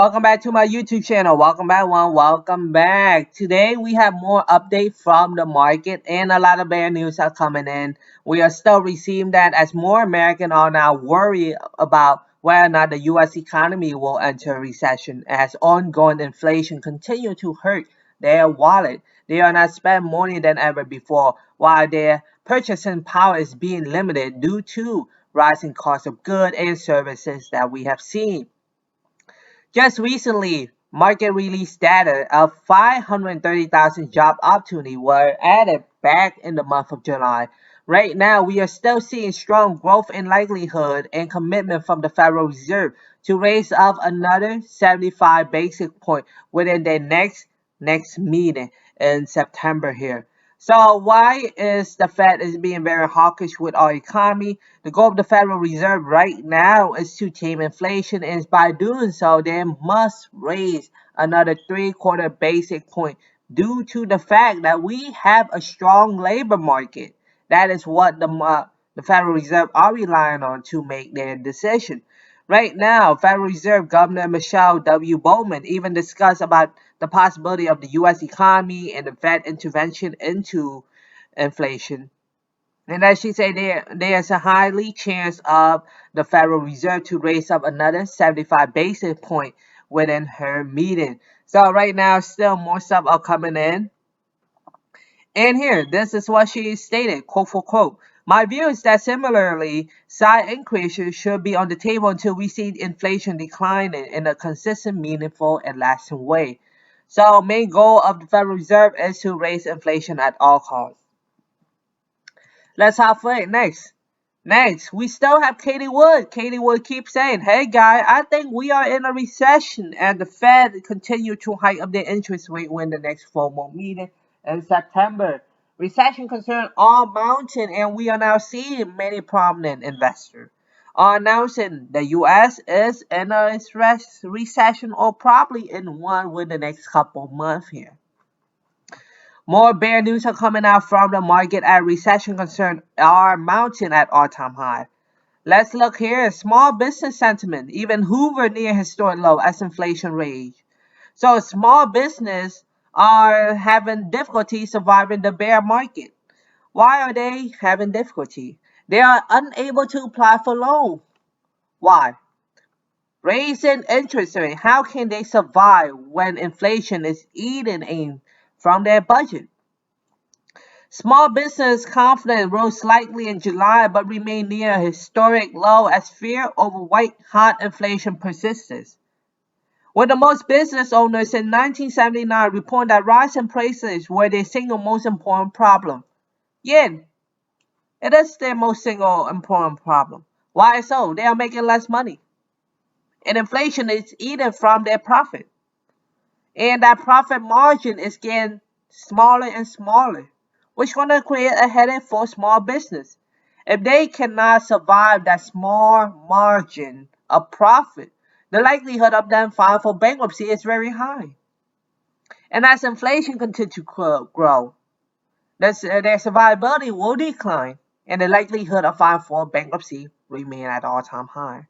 welcome back to my YouTube channel. Welcome back, one. Welcome back. Today we have more update from the market and a lot of bad news are coming in. We are still receiving that as more Americans are now worried about whether or not the U.S. economy will enter a recession as ongoing inflation continue to hurt their wallet. They are not spending more than ever before, while their purchasing power is being limited due to rising costs of goods and services that we have seen. Just recently, market released data of 530,000 job opportunities were added back in the month of July. Right now, we are still seeing strong growth in likelihood and commitment from the Federal Reserve to raise up another 75 basic point within their next meeting in September here. So why is the Fed is being very hawkish with our economy? The goal of the Federal Reserve right now is to tame inflation, and by doing so, they must raise another three-quarter basic point due to the fact that we have a strong labor market. That is what the Federal Reserve are relying on to make their decision. Right now, Federal Reserve Governor Michelle W. Bowman even discussed about the possibility of the U.S. economy and the Fed intervention into inflation. And as she said, there's a highly chance of the Federal Reserve to raise up another 75 basis point within her meeting. So right now, still more stuff are coming in. And here, this is what she stated, quote for quote. My view is that similarly, side increases should be on the table until we see inflation declining in a consistent, meaningful, and lasting way. So, main goal of the Federal Reserve is to raise inflation at all costs. Let's hop for it next. Next, we still have Cathie Wood. Cathie Wood keeps saying, hey guy, I think we are in a recession and the Fed continue to hike up their interest rate when the next formal meeting in September. Recession concern are mounting and we are now seeing many prominent investors are announcing the US is in a recession or probably in one within the next couple of months here. More bear news are coming out from the market as recession concerns are mounting at all-time high. Let's look here. Small business sentiment even hovered near historic low as inflation rage. So small business are having difficulty surviving the bear market. Why are they having difficulty? They are unable to apply for loan. Why? Raising interest rate. How can they survive when inflation is eating from their budget? Small business confidence rose slightly in July but remained near a historic low as fear over white-hot inflation persists. With the most business owners in 1979 report that rising prices were their single most important problem. Yen, it is their most single important problem. Why so? They are making less money. And inflation is eating from their profit. And that profit margin is getting smaller and smaller, which is going to create a headache for small business. If they cannot survive that small margin of profit, the likelihood of them filing for bankruptcy is very high. And as inflation continues to grow, their survivability will decline, and the likelihood of filing for bankruptcy remain at all-time high.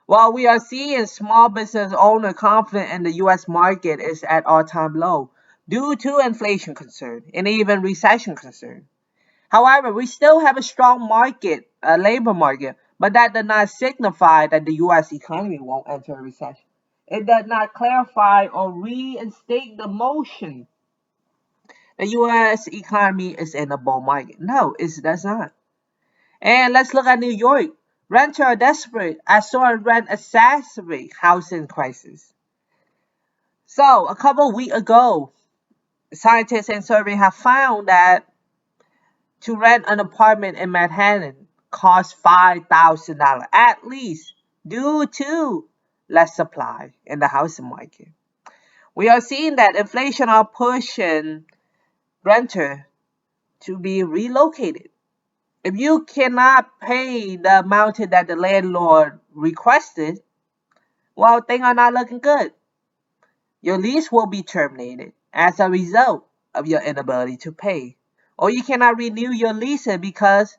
While we are seeing small business owner confidence in the U.S. market is at all-time low due to inflation concern and even recession concern. However, we still have a strong market, a labor market, but that does not signify that the U.S. economy won't enter a recession. It does not clarify or reinstate the motion the U.S. economy is in a bull market. No, it does not. And let's look at New York. Renters are desperate as soaring rent exacerbate housing crisis. So, a couple of weeks ago, scientists and survey have found that to rent an apartment in Manhattan costs $5,000 at least due to less supply in the housing market. We are seeing that inflation are pushing renter to be relocated. If you cannot pay the amount that the landlord requested, well, things are not looking good. Your lease will be terminated as a result of your inability to pay. Or you cannot renew your lease because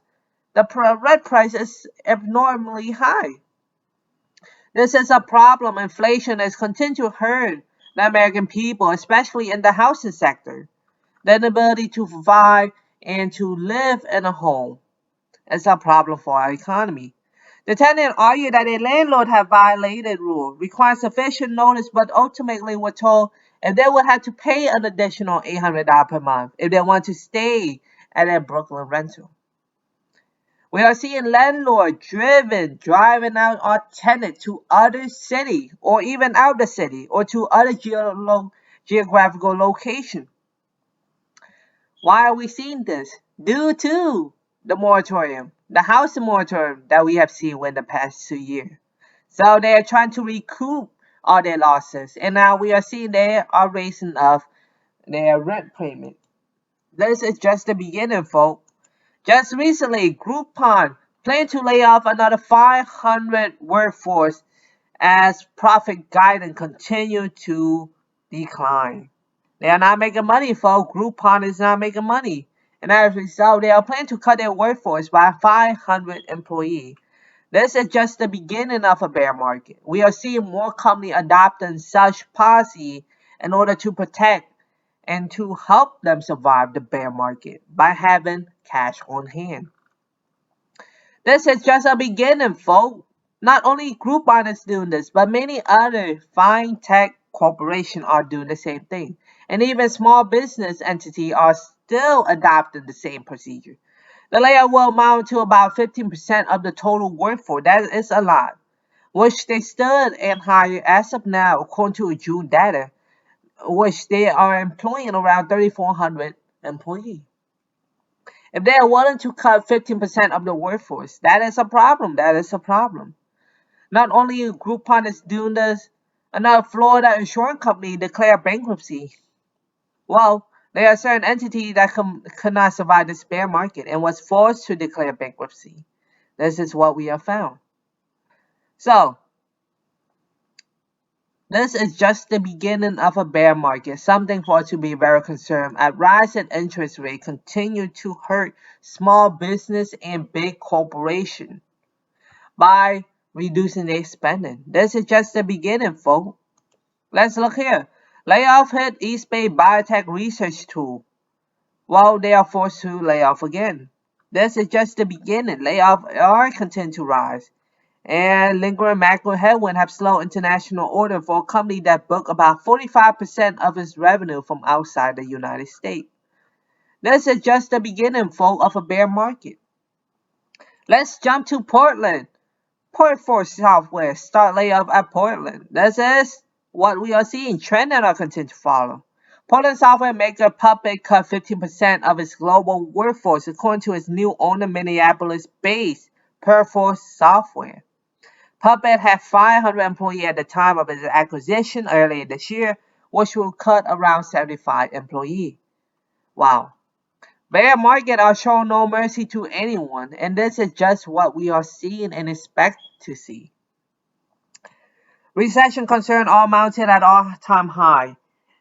the rent price is abnormally high. This is a problem. Inflation has continued to hurt the American people, especially in the housing sector. The inability to provide and to live in a home is a problem for our economy. The tenant argued that a landlord had violated rule, required sufficient notice, but ultimately were told if they would have to pay an additional $800 per month if they want to stay at a Brooklyn rental. We are seeing landlords driving out our tenant to other city or even out the city or to other geographical location. Why are we seeing this? Due to the moratorium, the housing moratorium that we have seen in the past 2 years. So they are trying to recoup all their losses, and now we are seeing they are raising up their rent payment. This is just the beginning, folks. Just recently, Groupon planned to lay off another 500 workforce as profit guidance continued to decline. They are not making money, folks. Groupon is not making money. And as a result, they are planning to cut their workforce by 500 employees. This is just the beginning of a bear market. We are seeing more companies adopting such policy in order to protect and to help them survive the bear market by having cash on hand. This is just a beginning, folks. Not only Groupon is doing this, but many other fine tech corporations are doing the same thing. And even small business entities are still adopting the same procedure. The layoff will amount to about 15% of the total workforce. That is a lot, which they stood and higher as of now, according to June data, which they are employing around 3,400 employees. If they are willing to cut 15% of the workforce, that is a problem. That is a problem. Not only Groupon is doing this, another Florida insurance company declared bankruptcy. Well, there are certain entities that could not survive this bear market and was forced to declare bankruptcy. This is what we have found. So, this is just the beginning of a bear market, something for us to be very concerned. A rise in interest rate continue to hurt small business and big corporations by reducing their spending. This is just the beginning, folks. Let's look here. Layoff hit East Bay biotech research tool. Well, they are forced to lay off again. This is just the beginning. Layoffs are continue to rise. And lingering macro headwind have slowed international order for a company that booked about 45% of its revenue from outside the United States. This is just the beginning, folks, of a bear market. Let's jump to Portland. Portforce Software start layoff at Portland. This is what we are seeing. Trend that are continue to follow. Portland software maker Puppet cut 15% of its global workforce according to its new owner Minneapolis-based Perforce Software. Puppet had 500 employees at the time of its acquisition earlier this year, which will cut around 75 employees. Wow. Bear market are showing no mercy to anyone, and this is just what we are seeing and expect to see. Recession concern all mounted at all-time high,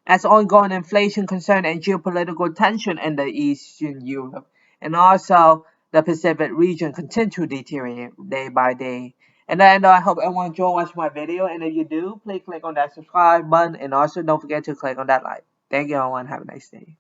as ongoing inflation concern and geopolitical tension in the Eastern Europe and also the Pacific region continue to deteriorate day by day. And then I hope everyone enjoy watching my video, and if you do, please click on that subscribe button and also don't forget to click on that like. Thank you everyone, have a nice day.